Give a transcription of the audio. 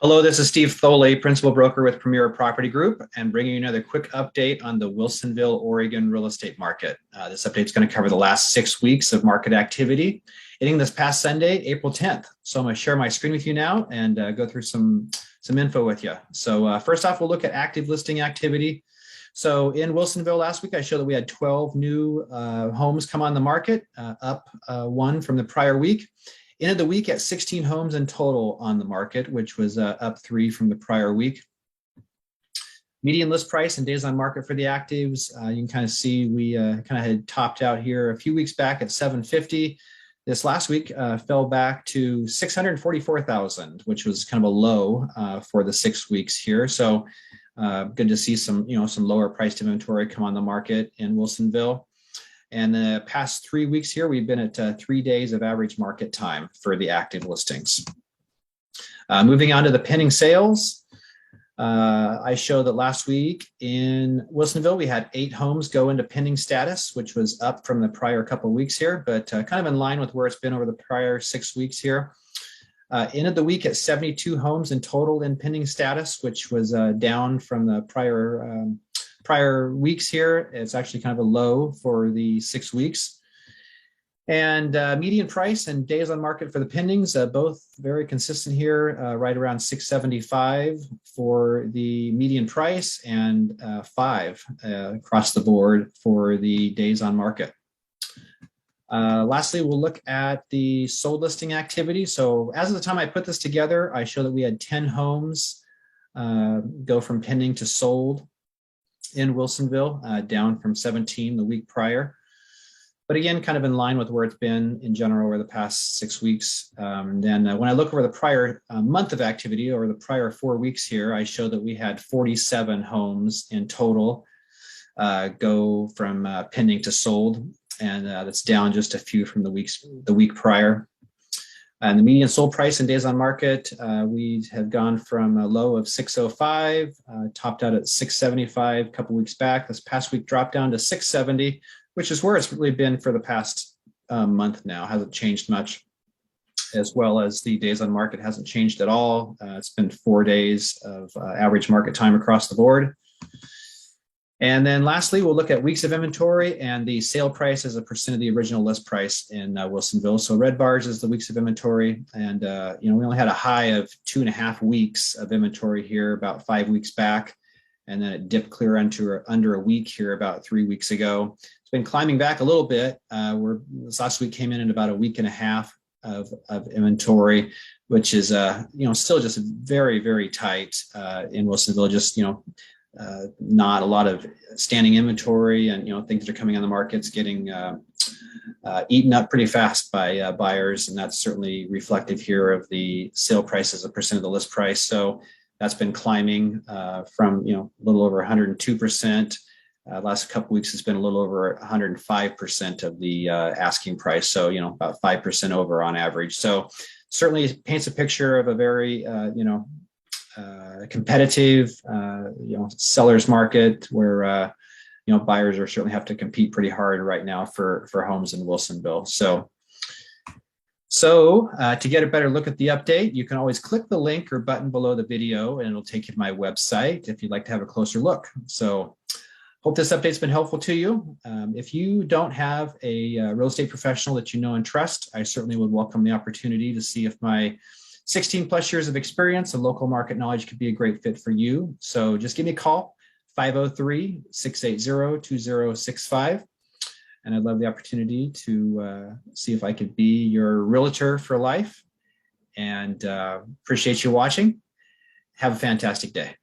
Hello, this is Steve Thoele, Principal Broker with Premier Property Group, and bringing you another quick update on the Wilsonville, Oregon real estate market. This update is going to cover the last 6 weeks of market activity, ending this past Sunday, April 10th. So I'm going to share my screen with you now and go through some info with you. So first off, we'll look at active listing activity. So in Wilsonville last week, I showed that we had 12 new homes come on the market, up one from the prior week. Ended the week at 16 homes in total on the market, which was up 3 from the prior week. Median list price and days on market for the actives, you can kind of see we kind of had topped out here a few weeks back at 750. This last week fell back to 644,000, which was kind of a low for the 6 weeks here. So good to see some lower priced inventory come on the market in Wilsonville. And the past 3 weeks here, we've been at 3 days of average market time for the active listings. Moving on to the pending sales, I showed that last week in Wilsonville, we had 8 homes go into pending status, which was up from the prior couple of weeks here, but kind of in line with where it's been over the prior 6 weeks here. Ended the week at 72 homes in total in pending status, which was down from the prior weeks here. It's actually kind of a low for the 6 weeks. And median price and days on market for the pendings, both very consistent here, right around 675 for the median price and 5 across the board for the days on market. Lastly, we'll look at the sold listing activity. So as of the time I put this together, I show that we had 10 homes go from pending to sold in Wilsonville, down from 17 the week prior. But again, kind of in line with where it's been in general over the past 6 weeks. Then when I look over the prior month of activity, or the prior 4 weeks here, I show that we had 47 homes in total go from pending to sold. And that's down just a few from the week prior. And the median sold price and days on market, we have gone from a low of 605, topped out at 675 a couple weeks back. This past week dropped down to 670, which is where it's really been for the past month now. Hasn't changed much, as well as the days on market hasn't changed at all. It's been 4 days of average market time across the board. And then lastly, we'll look at weeks of inventory and the sale price as a percent of the original list price in Wilsonville. So red bars is the weeks of inventory. And, we only had a high of 2.5 weeks of inventory here about 5 weeks back. And then it dipped clear under a week here about 3 weeks ago. It's been climbing back a little bit. This last week came in at about a week and a half of inventory, which is, still just very, very tight in Wilsonville. Just, not a lot of standing inventory, and things that are coming on the market's getting eaten up pretty fast by buyers, and that's certainly reflective here of the sale price as a percent of the list price. So that's been climbing from a little over 102%. Last couple weeks, it's been a little over 105% of the asking price. So about 5% over on average. So certainly paints a picture of a very competitive, seller's market where, buyers are certainly have to compete pretty hard right now for homes in Wilsonville. So to get a better look at the update, you can always click the link or button below the video and it'll take you to my website if you'd like to have a closer look. So hope this update's been helpful to you. If you don't have a real estate professional that you know and trust, I certainly would welcome the opportunity to see if my 16 plus years of experience and local market knowledge could be a great fit for you. So just give me a call, 503-680-2065. And I'd love the opportunity to see if I could be your realtor for life. And appreciate you watching. Have a fantastic day.